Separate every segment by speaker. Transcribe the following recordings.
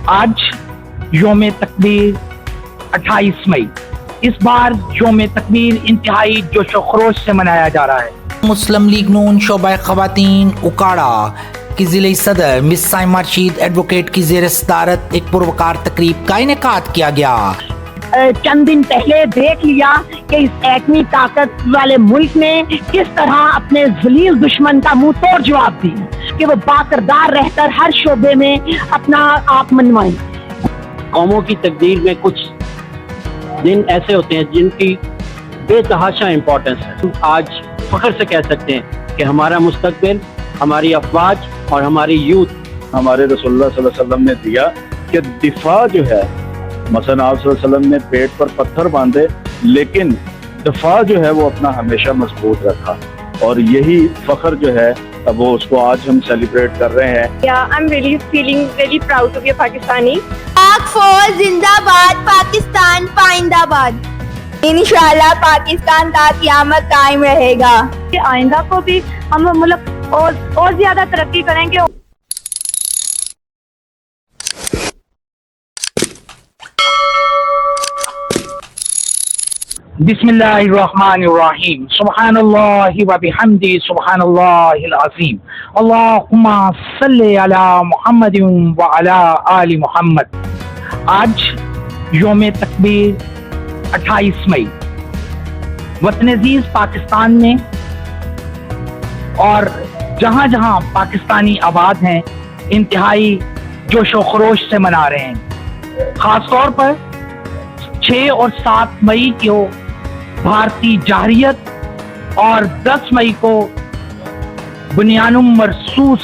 Speaker 1: आज योम तकबीर 28 मई। इस बार योम तकबीर इंतहाई जोश व खरोश से मनाया जा रहा है।
Speaker 2: मुस्लिम लीग नून शोबा खवातीन उकाड़ा की जिले सदर मिस साइमा रशीद एडवोकेट की ज़ेर सदारत एक पुरवकार तकरीब का इनेकाद किया गया।
Speaker 3: चंद दिन पहले देख लिया कि इस एटमी ताकत वाले मुल्क ने किस तरह अपने जलील दुश्मन का मुंह तोड़ जवाब दिया कि वो बाकरदार रहकर हर शोबे में अपना आप मनवाएं।
Speaker 4: कौमों की तकदीर में कुछ दिन ऐसे होते हैं जिनकी बेतहाशा इम्पोर्टेंस है। आज फख्र से कह सकते हैं कि हमारा मुस्तकबिल, हमारी अफवाज और हमारी यूथ
Speaker 5: हमारे रसूलुल्लाह सल्लल्लाहु अलैहि वसल्लम ने दिया कि दिफा जो है, मसलन आप सल्लल्लाहु अलैहि वसल्लम ने पेट पर पत्थर बांधे लेकिन दिफा जो है वो अपना हमेशा मजबूत रखा, और यही फख्र जो है अब वो उसको आज हम सेलिब्रेट कर रहे हैं।
Speaker 6: Yeah, I'm really feeling very proud to be a Pakistani.
Speaker 7: पाक फौज जिंदाबाद, पाकिस्तान पाइंदाबाद। इंशाल्लाह पाकिस्तान ता क़यामत कायम रहेगा।
Speaker 6: आइंदा को भी हम मुल्क और ज्यादा तरक्की करेंगे।
Speaker 1: बिस्मिल्लाहिर्रहमानिर्रहीम। सुब्हानल्लाहि व बिहम्दी सुब्हानल्लाहिल अज़ीम। अल्लाहुम्मा सल्ली अला मुहम्मदिन व अला आलि मुहम्मद। आज योम तकबीर 28 मई वतन अजीज पाकिस्तान में और जहाँ जहाँ पाकिस्तानी आबाद हैं इंतहाई जोश व खरोश से मना रहे हैं। खास तौर पर 6 और 7 मई को भारतीय जाहरियत और 10 मई को बुनियानुम मरसूस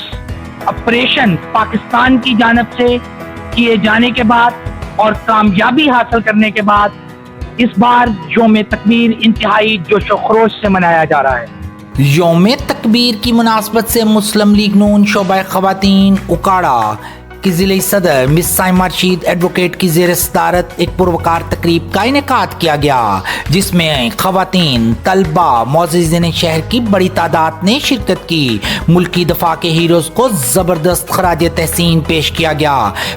Speaker 1: ऑपरेशन पाकिस्तान की जानिब से किए जाने के बाद और कामयाबी हासिल करने के बाद इस बार योम तकबीर इंतहाई जोश व खरोश से मनाया जा रहा है।
Speaker 2: योम तकबीर की मुनासबत से मुस्लिम लीग नून शोबा खवातीन उकाड़ा की जिले सदर मिस साइमा रशीद एडवोकेट की ज़ेर सदारत एक पुरवकार तकरीब का इनेकाद किया गया, जिसमें खवातीन, तलबा, मोअज़्ज़िज़ीन शहर की बड़ी तादाद ने शिरकत की। मुल्की दफा के हीरोज को ज़बरदस्त खराज तहसीन पेश किया गया।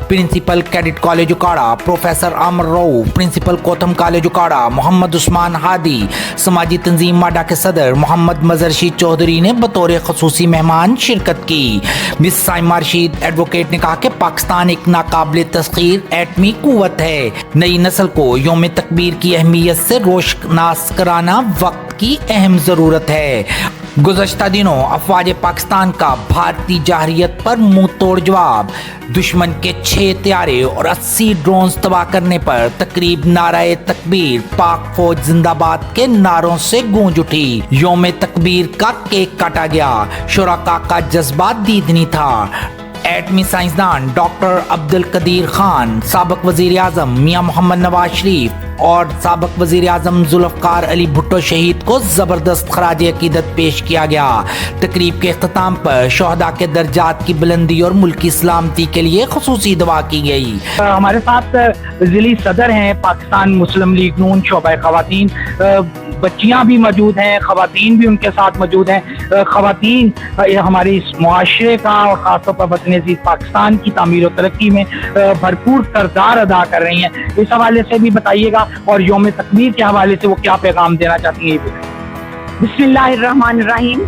Speaker 2: Principal cadet college Okara professor Aamir Rauf, principal कोतम कॉलेज उकाड़ा मोहम्मद उस्मान हादी, समाजी तंजीम माडा के सदर मोहम्मद मज़हर रशीद चौधरी ने बतौर ख़ुसूसी मेहमान शिरकत की। मिस साइमा रशीद एडवोकेट ने कहा कि पाकिस्तान एक नाकाबिल तस्खीर एटमी कुव्वत है। नई नस्ल को योम तकबीर की अहमियत से रोशनास कराना वक्त की अहम जरूरत है। गुज़श्ता दिनों अफवाज पाकिस्तान का भारतीय जाहरियत पर मुंह तोड़ जवाब, दुश्मन के 6 त्यारे और 80 ड्रोन्स तबाह करने पर तकरीब नाराए तकबीर, पाक फौज जिंदाबाद के नारों से गूंज उठी। योम तकबीर का केक काटा गया, शुरका का जज्बा दीदनी था। एटमी साइंसदान डॉक्टर अब्दुल कदीर खान, साबिक वजीर आजम मियां मोहम्मद नवाज शरीफ और साबिक वजीर आजम जुल्फ़कार अली भुट्टो शहीद को जबरदस्त खराज अकीदत पेश किया गया। तकरीब के इख्तिताम पर शोहदा के दर्जात की बुलंदी और मुल्की सलामती के लिए खुसूसी दुआ की गई।
Speaker 1: हमारे साथ जिली सदर हैं पाकिस्तान मुस्लिम लीग नून शोबा खवातीन, बच्चियां भी मौजूद हैं, खवातीन भी उनके साथ मौजूद हैं। खवातीन हमारे इस मुआशरे का और खासतौर पर वतन अजीज पाकिस्तान की तामीर और तरक्की में भरपूर किरदार अदा कर रही हैं। इस हवाले से भी बताइएगा और योम तकबीर के हवाले से वो क्या पैगाम देना चाहती हैं।
Speaker 3: बिस्मिल्लाहिर्रहमानिर्रहीम।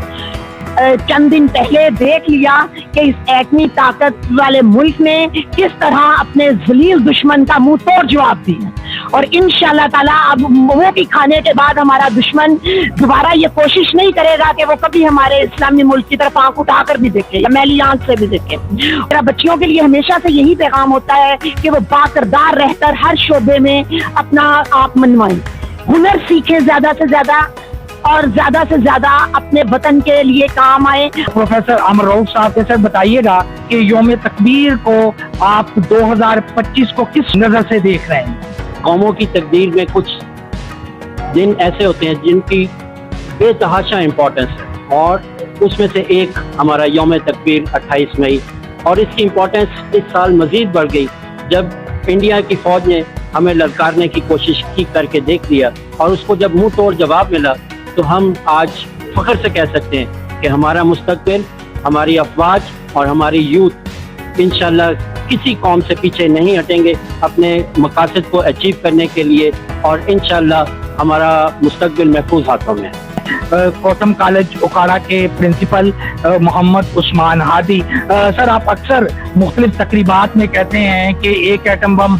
Speaker 3: चंद दिन पहले देख लिया कि इस एटमी ताकत वाले मुल्क ने किस तरह अपने जलील दुश्मन का मुंह तोड़ जवाब दिया, और इंशाल्लाह ताला अब वो भी खाने के बाद हमारा दुश्मन दोबारा ये कोशिश नहीं करेगा कि वो कभी हमारे इस्लामी मुल्क की तरफ आंख उठाकर भी देखे या मैली आंख से भी देखे। मेरा बच्चियों के लिए हमेशा से यही पैगाम होता है कि वो बाकरदार रहकर हर शोबे में अपना आप मनवाएं, हुनर सीखें ज़्यादा से ज़्यादा और ज्यादा से ज्यादा अपने वतन के लिए काम आए।
Speaker 1: प्रोफेसर आमिर रऊफ साहब के सर बताइएगा कि योम तकबीर को आप 2025 को किस नजर से देख रहे हैं।
Speaker 4: कौमों की तकदीर में कुछ दिन ऐसे होते हैं जिनकी बेतहाशा इम्पोर्टेंस है, और उसमें से एक हमारा योम तकबीर 28 मई। और इसकी इम्पोर्टेंस इस साल मजीद बढ़ गई जब इंडिया की फौज ने हमें ललकारने की कोशिश की करके देख लिया, और उसको जब मुंह तोड़ जवाब मिला तो हम आज फख्र से कह सकते हैं कि हमारा मुस्तकबिल, हमारी अफवाज और हमारी यूथ इंशाल्लाह किसी कौम से पीछे नहीं हटेंगे अपने मकासद को अचीव करने के लिए, और इंशाल्लाह हमारा मुस्तकबिल महफूज हाथों में है।
Speaker 1: कोटम कॉलेज उकाड़ा के प्रिंसिपल मोहम्मद उस्मान हादी, सर आप अक्सर मुख्तलिफ तकरीबात में कहते हैं कि एक एटम बम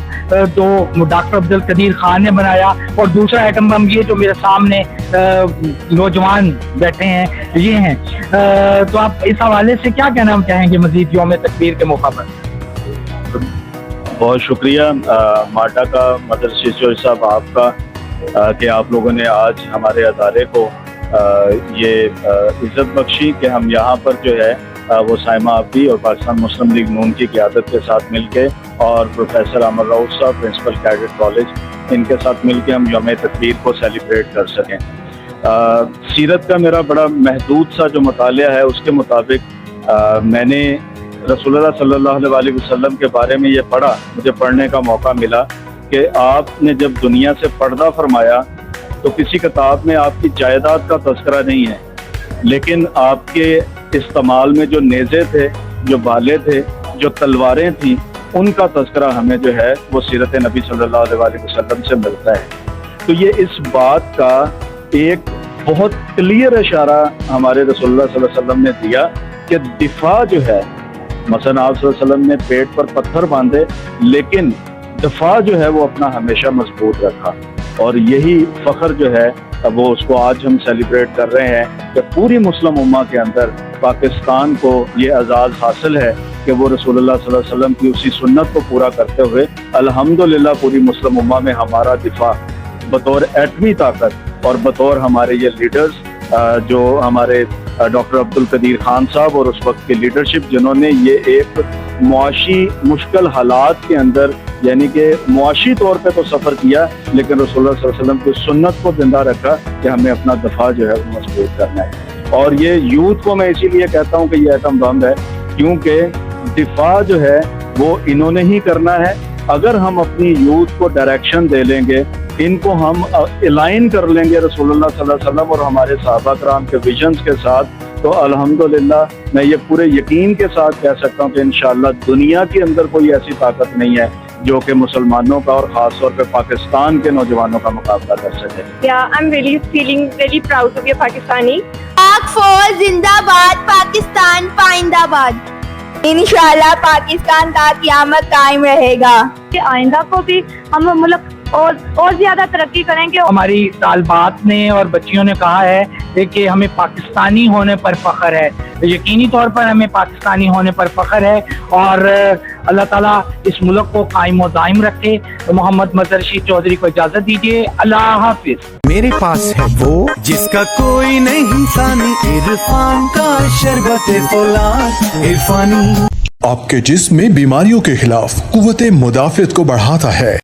Speaker 1: तो डॉक्टर अब्दुल कदीर खान ने बनाया और दूसरा एटम बम ये जो मेरे सामने नौजवान बैठे हैं ये हैं, तो आप इस हवाले से क्या कहना चाहेंगे मजीद यौम तकबीर के मौका पर?
Speaker 5: बहुत शुक्रिया माटा का मदरसे चोर साहब आपका कि आप लोगों ने आज हमारे अदारे को ये इज़्ज़त बख्शी कि हम यहाँ पर जो है वो साइमा आपी और पाकिस्तान मुस्लिम लीग नून की क़यादत के साथ मिलके और प्रोफेसर अमर राउत साहब प्रिंसिपल कैडेट कॉलेज इनके साथ मिलके हम यौम तकबीर को सेलिब्रेट कर सकें। सीरत का मेरा बड़ा महदूद सा जो मुतालिया है उसके मुताबिक मैंने रसूलुल्लाह सल्लल्लाहु अलैहि वसल्लम के बारे में ये पढ़ा, मुझे पढ़ने का मौका मिला कि आपने जब दुनिया से पर्दा फरमाया तो किसी किताब में आपकी जायदाद का तज़किरा नहीं है, लेकिन आपके इस्तेमाल में जो नेज़े थे, जो बाले थे, जो तलवारें थी, उनका तज़किरा हमें जो है वो सीरत नबी सल्लल्लाहु अलैहि वसल्लम से मिलता है। तो ये इस बात का एक बहुत क्लियर इशारा हमारे रसूलुल्लाह सल्लल्लाहु अलैहि वसल्लम ने दिया कि दिफा जो है, मसलन आप सल्लल्लाहु अलैहि वसल्लम ने पेट पर पत्थर बांधे लेकिन दिफा जो है वो अपना हमेशा मजबूत रखा, और यही फ़ख्र जो है वो उसको आज हम सेलिब्रेट कर रहे हैं कि पूरी मुस्लिम उम्मा के अंदर पाकिस्तान को ये एजाज़ हासिल है कि वो रसूलुल्लाह सल्लल्लाहु अलैहि वसल्लम की उसी सुन्नत को पूरा करते हुए अल्हम्दुलिल्लाह पूरी मुस्लिम उम्मा में हमारा दिफा बतौर एटमी ताकत और बतौर हमारे ये लीडर्स जो हमारे डॉक्टर अब्दुल कदीर खान साहब और उस वक्त की लीडरशिप जिन्होंने ये एक मुआशी मुश्किल हालात के अंदर यानी कि मुआशी तौर पे तो सफ़र किया लेकिन रसूलुल्लाह सल्लल्लाहु अलैहि वसल्लम की सुन्नत को जिंदा रखा कि हमें अपना दफा जो है वो मजबूत करना है। और ये यूथ को मैं इसीलिए कहता हूँ कि ये एटम बम है क्योंकि दिफा जो है वो इन्होंने ही करना है। अगर हम अपनी यूथ को डायरेक्शन दे लेंगे, इनको हम अलाइन कर लेंगे रसूलुल्लाह सल्लल्लाहु अलैहि वसल्लम और हमारे सहाबा कराम के विजन्स के साथ, तो अल्हम्दुलिल्लाह मैं ये पूरे यकीन के साथ कह सकता हूँ कि इंशाअल्लाह दुनिया के अंदर कोई ऐसी ताकत नहीं है जो कि मुसलमानों का और ख़ास तौर पे पाकिस्तान के नौजवानों का मुकाबला कर सके।
Speaker 6: Yeah, I'm really feeling very proud to be a Pakistani.
Speaker 7: पाक फौज जिंदाबाद, पाकिस्तान पाइंदाबाद। इंशाल्लाह पाकिस्तान का क़यामत कायम रहेगा।
Speaker 6: कि आइंदा को भी हम मुल्क और ज्यादा तरक्की करेंगे।
Speaker 1: हमारी तालबात ने और बच्चियों ने कहा है कि हमें पाकिस्तानी होने पर फख्र है, यकीनी तौर पर हमें पाकिस्तानी होने पर फख्र है और अल्लाह ताला इस मुल्क को कायम व दायम रखे। मोहम्मद मजहर चौधरी को इजाजत दीजिए, अल्लाह हाफिज।
Speaker 8: मेरे पास है वो जिसका कोई नहीं सानी, इरफान का शरबत फौलाद इरफानी।
Speaker 9: आपके जिस्म में बीमारियों के खिलाफ कुव्वत मुदाफ़ियत को बढ़ाता है।